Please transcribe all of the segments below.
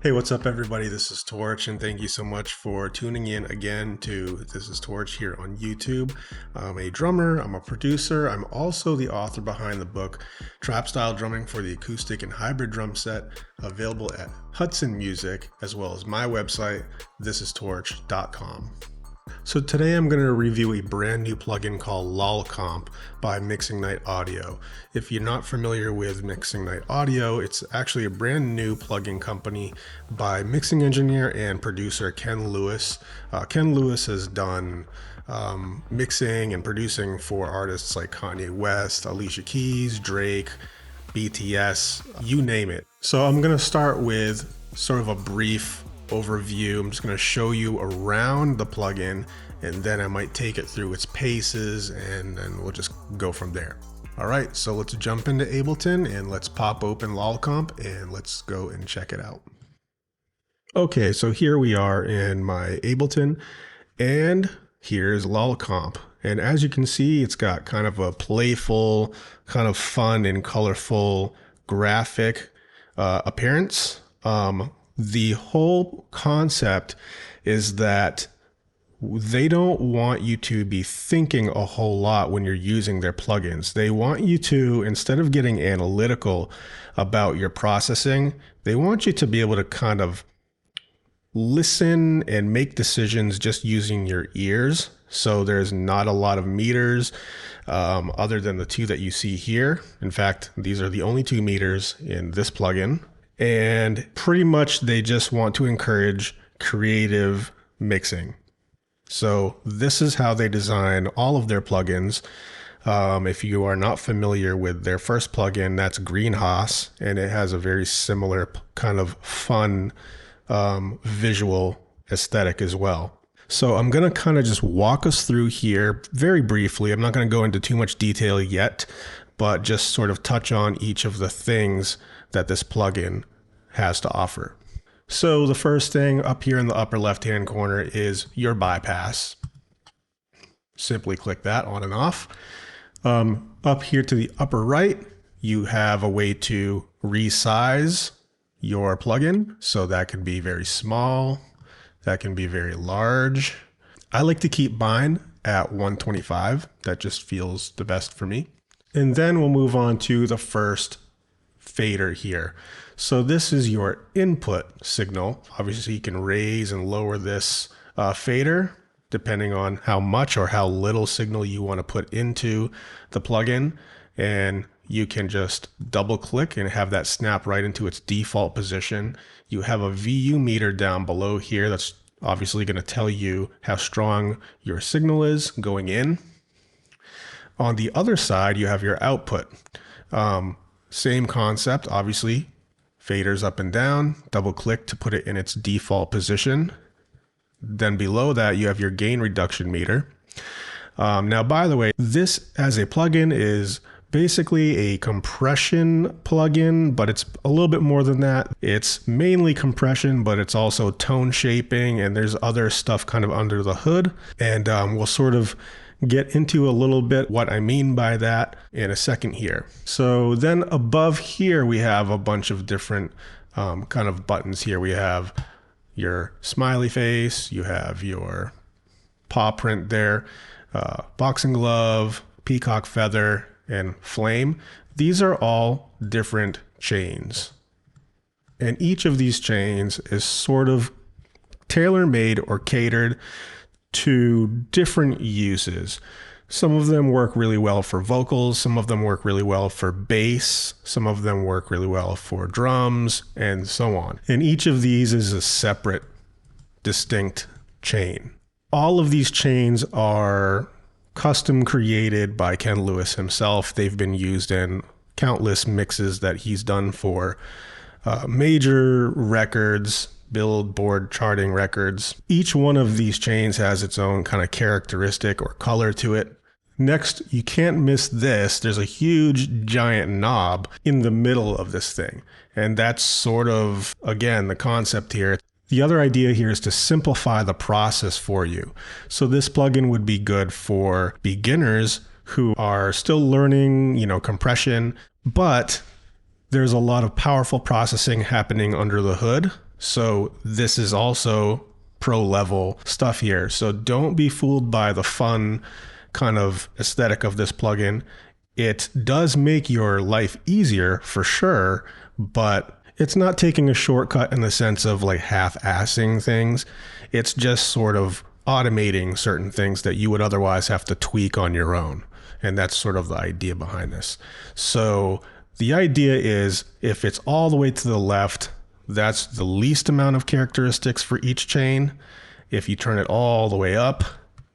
Hey, what's up, everybody? This is Torch, and thank you so much for tuning in again to This is Torch here on YouTube. I'm a drummer, I'm a producer, I'm also the author behind the book Trap Style Drumming for the Acoustic and Hybrid Drum Set, available at Hudson Music, as well as my website, ThisIsTorch.com. So today I'm going to review a brand new plugin called LOLCOMP by Mixing Night Audio. If you're not familiar with Mixing Night Audio, it's actually a brand new plugin company by mixing engineer and producer Ken Lewis. Ken Lewis has done mixing and producing for artists like Kanye West, Alicia Keys, Drake, BTS, you name it. So I'm going to start with sort of a brief overview. I'm just going to show you around the plugin, and then I might take it through its paces, and then we'll just go from there. All right, so let's jump into Ableton and let's pop open LOLCOMP and let's go and check it out. Okay, so here we are in my Ableton, and here's LOLCOMP. And as you can see, it's got kind of a playful, kind of fun and colorful graphic appearance. The whole concept is that they don't want you to be thinking a whole lot when you're using their plugins. They want you to, instead of getting analytical about your processing, they want you to be able to kind of listen and make decisions just using your ears. So there's not a lot of meters other than the two that you see here. In fact, these are the only 2 meters in this plugin. And pretty much they just want to encourage creative mixing. So this is how they design all of their plugins. If you are not familiar with their first plugin, that's Greenhouse, and it has a very similar kind of fun visual aesthetic as well. So I'm going to kind of just walk us through here very briefly. I'm not going to go into too much detail yet, but just sort of touch on each of the things that this plugin has to offer. So the first thing up here in the upper left-hand corner is your bypass. Simply click that on and off. Up here to the upper right, you have a way to resize your plugin. So that can be very small, that can be very large. I like to keep mine at 125. That just feels the best for me. And then we'll move on to the first fader here. So this is your input signal. Obviously you can raise and lower this fader depending on how much or how little signal you want to put into the plugin. And you can just double click and have that snap right into its default position. You have a VU meter down below here. That's obviously going to tell you how strong your signal is going in. On the other side, you have your output. Same concept, obviously, faders up and down, double click to put it in its default position. Then below that, you have your gain reduction meter. Now, by the way, this as a plugin is basically a compression plugin, but it's a little bit more than that. It's mainly compression, but it's also tone shaping, and there's other stuff kind of under the hood. And we'll sort of get into a little bit what I mean by that in a second here. So then above here, we have a bunch of different kind of buttons here. We have your smiley face, you have your paw print there, boxing glove, peacock feather, and flame. These are all different chains. And each of these chains is sort of tailor-made or catered to different uses. Some of them work really well for vocals, some of them work really well for bass, some of them work really well for drums, and so on. And each of these is a separate, distinct chain. All of these chains are custom created by Ken Lewis himself. They've been used in countless mixes that he's done for major records, Billboard charting records. Each one of these chains has its own kind of characteristic or color to it. Next, you can't miss this. There's a huge giant knob in the middle of this thing. And that's sort of, again, the concept here. The other idea here is to simplify the process for you. So this plugin would be good for beginners who are still learning, compression, but There's a lot of powerful processing happening under the hood. So this is also pro level stuff here. So don't be fooled by the fun kind of aesthetic of this plugin. It does make your life easier for sure, but it's not taking a shortcut in the sense of like half-assing things. It's just sort of automating certain things that you would otherwise have to tweak on your own. And that's sort of the idea behind this. So the idea is if it's all the way to the left, that's the least amount of characteristics for each chain. If you turn it all the way up,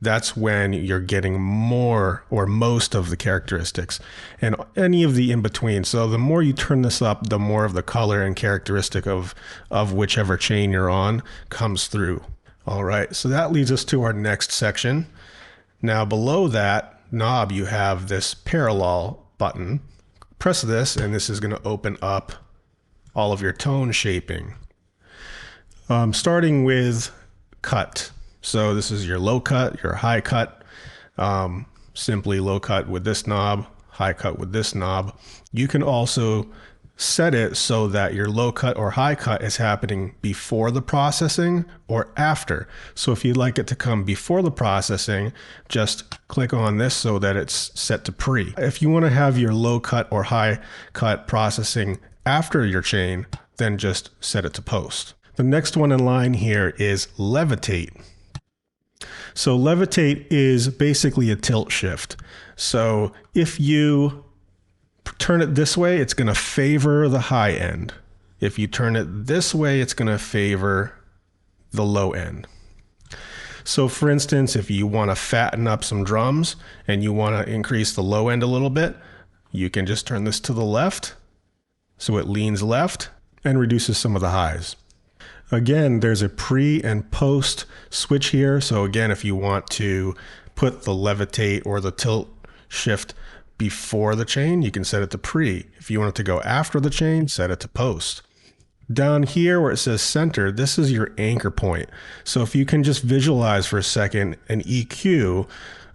that's when you're getting more or most of the characteristics and any of the in between. So the more you turn this up, the more of the color and characteristic of whichever chain you're on comes through. All right, so that leads us to our next section. Now below that knob, you have this parallel button. Press this and this is going to open up all of your tone shaping. Starting with cut. So this is your low cut, your high cut, simply low cut with this knob, high cut with this knob. You can also set it so that your low cut or high cut is happening before the processing or after. So if you'd like it to come before the processing, just click on this so that it's set to pre. If you want to have your low cut or high cut processing after your chain, then just set it to post. The next one in line here is levitate. So levitate is basically a tilt shift. So if you turn it this way, it's going to favor the high end. If you turn it this way, it's going to favor the low end. So for instance, if you want to fatten up some drums and you want to increase the low end a little bit, you can just turn this to the left. So it leans left and reduces some of the highs. Again, there's a pre and post switch here. So again, if you want to put the levitate or the tilt shift before the chain, you can set it to pre. If you want it to go after the chain, set it to post. Down here where it says center, this is your anchor point. So if you can just visualize for a second an EQ,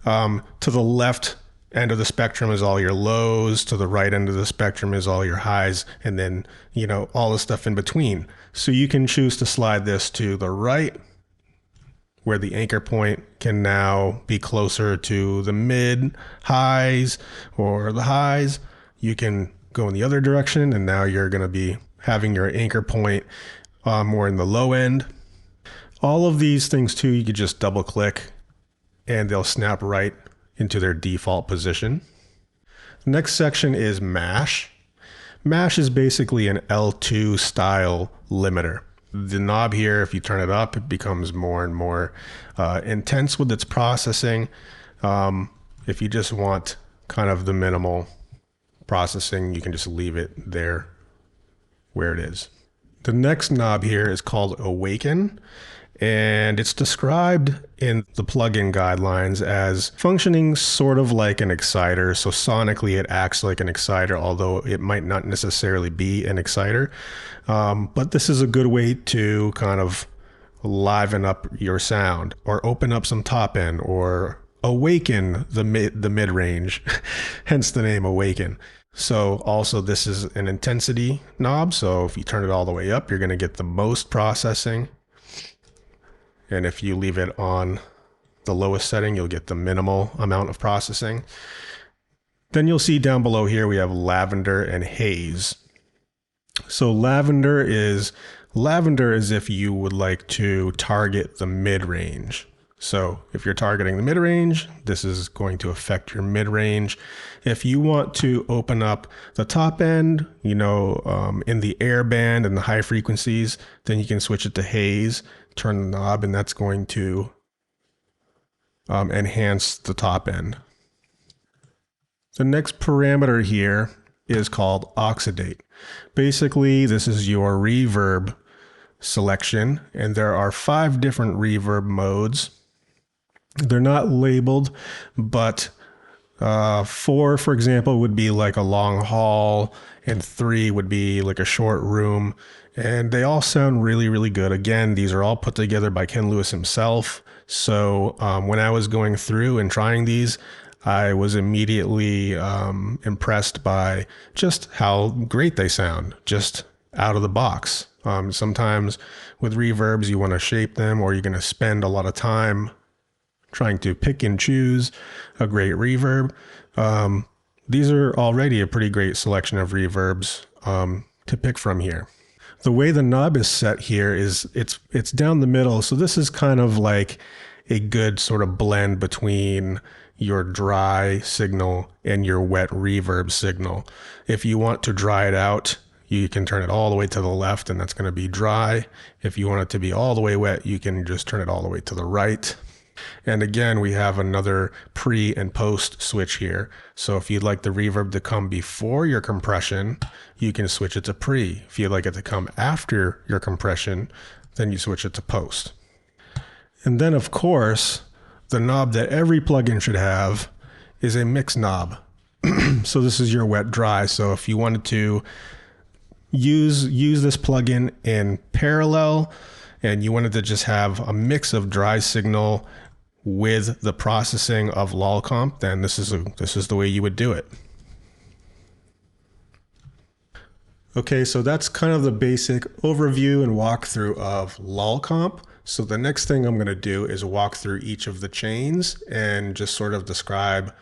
to the left end of the spectrum is all your lows, to the right end of the spectrum is all your highs, and then, you know, all the stuff in between. So you can choose to slide this to the right, where the anchor point can now be closer to the mid highs or the highs. You can go in the other direction, and now you're going to be having your anchor point more in the low end. All of these things too, you could just double click and they'll snap right into their default position. The next section is mash. Mash is basically an L2 style limiter. The knob here, if you turn it up, it becomes more and more intense with its processing. If you just want kind of the minimal processing, you can just leave it there where it is. The next knob here is called Awaken, and it's described in the plugin guidelines as functioning sort of like an exciter. So sonically it acts like an exciter, although it might not necessarily be an exciter. But this is a good way to kind of liven up your sound or open up some top end or awaken the mid-range, hence the name Awaken. So also this is an intensity knob. So if you turn it all the way up, you're going to get the most processing. And if you leave it on the lowest setting, you'll get the minimal amount of processing. Then you'll see down below here, we have lavender and haze. So lavender is if you would like to target the mid-range. So if you're targeting the mid-range, this is going to affect your mid-range. If you want to open up the top end, you know, in the air band and the high frequencies, then you can switch it to haze, turn the knob, and that's going to enhance the top end. The next parameter here is called oxidate. Basically, this is your reverb selection, and there are 5 different reverb modes. They're not labeled, but 4, for example, would be like a long hall, and 3 would be like a short room. And they all sound really, really good. Again, these are all put together by Ken Lewis himself. So when I was going through and trying these, I was immediately impressed by just how great they sound, just out of the box. Sometimes with reverbs, you want to shape them, or you're going to spend a lot of time trying to pick and choose a great reverb. These are already a pretty great selection of reverbs to pick from here. The way the knob is set here is it's down the middle, so this is kind of like a good sort of blend between your dry signal and your wet reverb signal. If you want to dry it out, you can turn it all the way to the left and that's going to be dry. If you want it to be all the way wet, you can just turn it all the way to the right. And again, we have another pre and post switch here. So if you'd like the reverb to come before your compression, you can switch it to pre. If you'd like it to come after your compression, then you switch it to post. And then of course, the knob that every plugin should have is a mix knob. So this is your wet dry. So if you wanted to use this plugin in parallel and you wanted to just have a mix of dry signal with the processing of LOLCOMP, then this is the way you would do it. Okay, so that's kind of the basic overview and walkthrough of LOLCOMP. So the next thing I'm going to do is walk through each of the chains and just sort of describe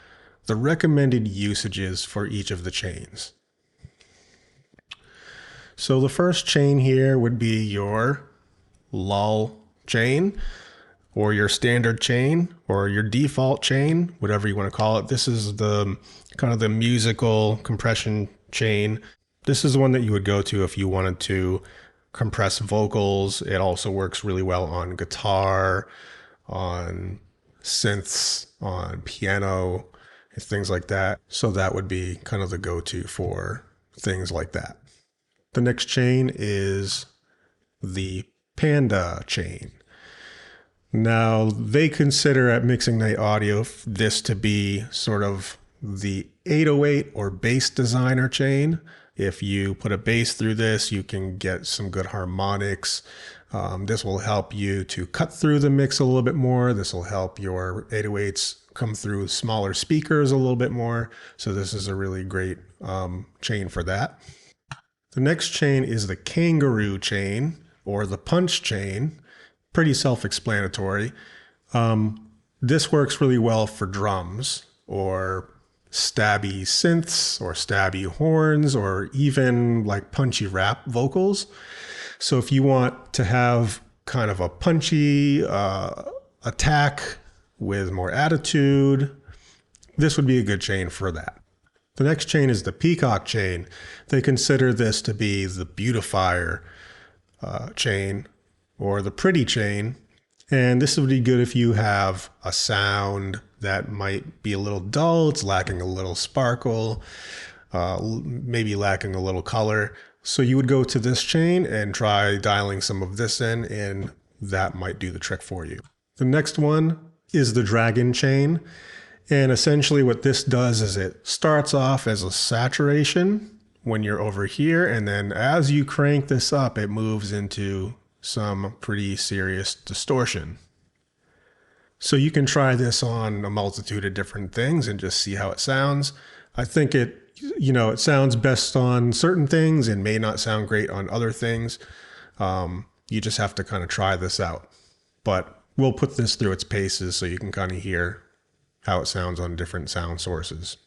the recommended usages for each of the chains. So the first chain here would be your LOL chain, or your standard chain, or your default chain, whatever you want to call it. This is the kind of the musical compression chain. This is the one that you would go to if you wanted to compress vocals. It also works really well on guitar, on synths, on piano, and things like that. So that would be kind of the go-to for things like that. The next chain is the Panda chain. Now, they consider at Mixing Night Audio this to be sort of the 808 or bass designer chain. If you put a bass through this, you can get some good harmonics. This will help you to cut through the mix a little bit more. This will help your 808s come through smaller speakers a little bit more. So this is a really great chain for that. The next chain is the Kangaroo chain, or the Punch chain. Pretty self-explanatory. This works really well for drums, or stabby synths, or stabby horns, or even like punchy rap vocals. So if you want to have kind of a punchy attack with more attitude, this would be a good chain for that. The next chain is the Peacock chain. They consider this to be the beautifier chain, or the pretty chain. And this would be good if you have a sound that might be a little dull, it's lacking a little sparkle, maybe lacking a little color. So you would go to this chain and try dialing some of this in, and that might do the trick for you. The next one is the Dragon chain. And essentially what this does is it starts off as a saturation when you're over here, and then as you crank this up, it moves into some pretty serious distortion. So you can try this on a multitude of different things and just see how it sounds. I think it sounds best on certain things and may not sound great on other things. You just have to kind of try this out. But we'll put this through its paces so you can kind of hear how it sounds on different sound sources.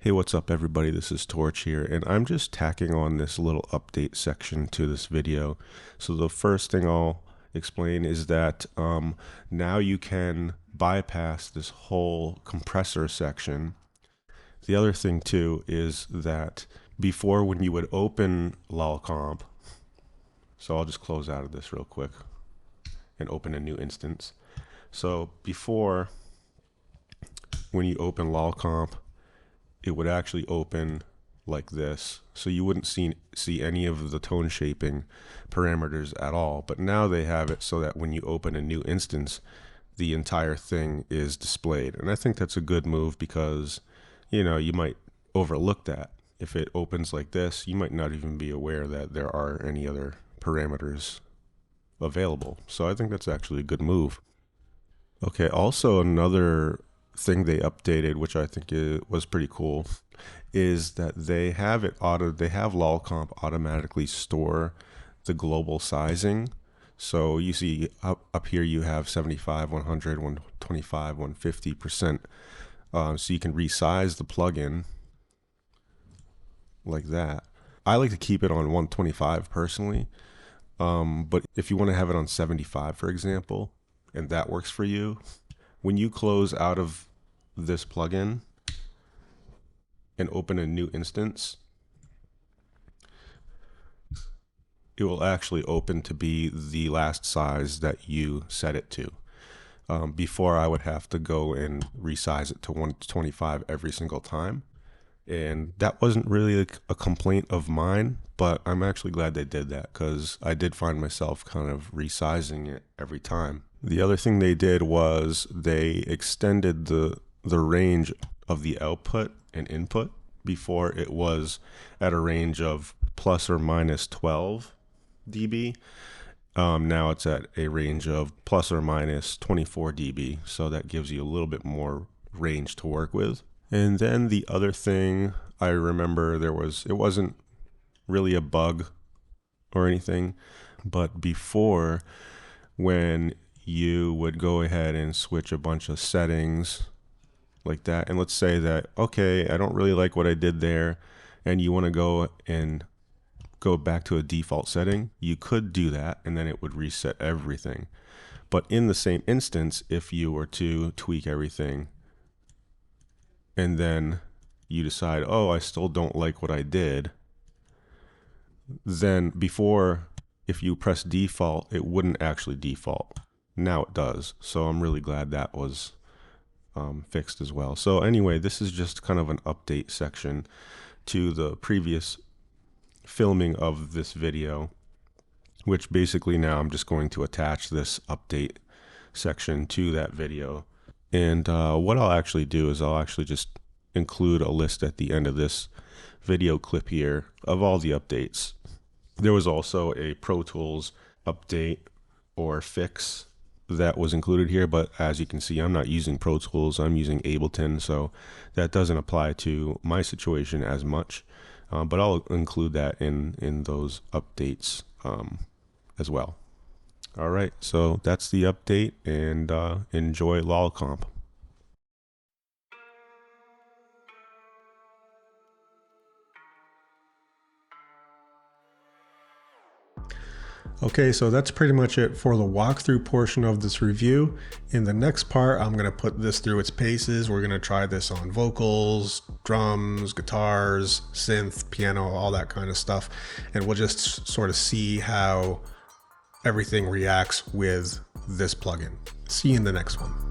Hey, what's up everybody? This is Torch here, and I'm just tacking on this little update section to this video. So the first thing I'll explain is that now you can bypass this whole compressor section. The other thing too is that before, when you would open LOLCOMP, so I'll just close out of this real quick and open a new instance. So before, when you open LOLCOMP, it would actually open like this. So you wouldn't see any of the tone shaping parameters at all. But now they have it so that when you open a new instance, the entire thing is displayed. And I think that's a good move because, you might overlook that. If it opens like this, you might not even be aware that there are any other parameters available. So I think that's actually a good move. Okay, also another thing they updated, which I think was pretty cool, is that they have LOLCOMP automatically store the global sizing. So you see up here you have 75, 100, 125, 150%. So you can resize the plugin like that. I like to keep it on 125 personally, but if you want to have it on 75, for example, and that works for you, when you close out of this plugin and open a new instance, it will actually open to be the last size that you set it to. Before, I would have to go and resize it to 125 every single time. And that wasn't really a complaint of mine, but I'm actually glad they did that, because I did find myself kind of resizing it every time. The other thing they did was they extended the range of the output and input. Before, it was at a range of plus or minus 12 dB. Now it's at a range of plus or minus 24 dB. So that gives you a little bit more range to work with. And then the other thing I remember, it wasn't really a bug or anything, but before, when you would go ahead and switch a bunch of settings like that, and let's say that, okay, I don't really like what I did there, and you want to go back to a default setting, you could do that, and then it would reset everything. But in the same instance, if you were to tweak everything, and then you decide, oh, I still don't like what I did, then before, if you press default, it wouldn't actually default. Now it does. So I'm really glad that was fixed as well. So anyway, this is just kind of an update section to the previous filming of this video, which basically now I'm just going to attach this update section to that video. And what I'll actually do is I'll actually just include a list at the end of this video clip here of all the updates. There was also a Pro Tools update or fix that was included here, but as you can see, I'm not using Pro Tools, I'm using Ableton, so that doesn't apply to my situation as much, but I'll include that in those updates as well. All right, so that's the update, and enjoy LOLCOMP. Okay, so that's pretty much it for the walkthrough portion of this review. In the next part, I'm going to put this through its paces. We're going to try this on vocals, drums, guitars, synth, piano, all that kind of stuff. And we'll just sort of see how everything reacts with this plugin. See you in the next one.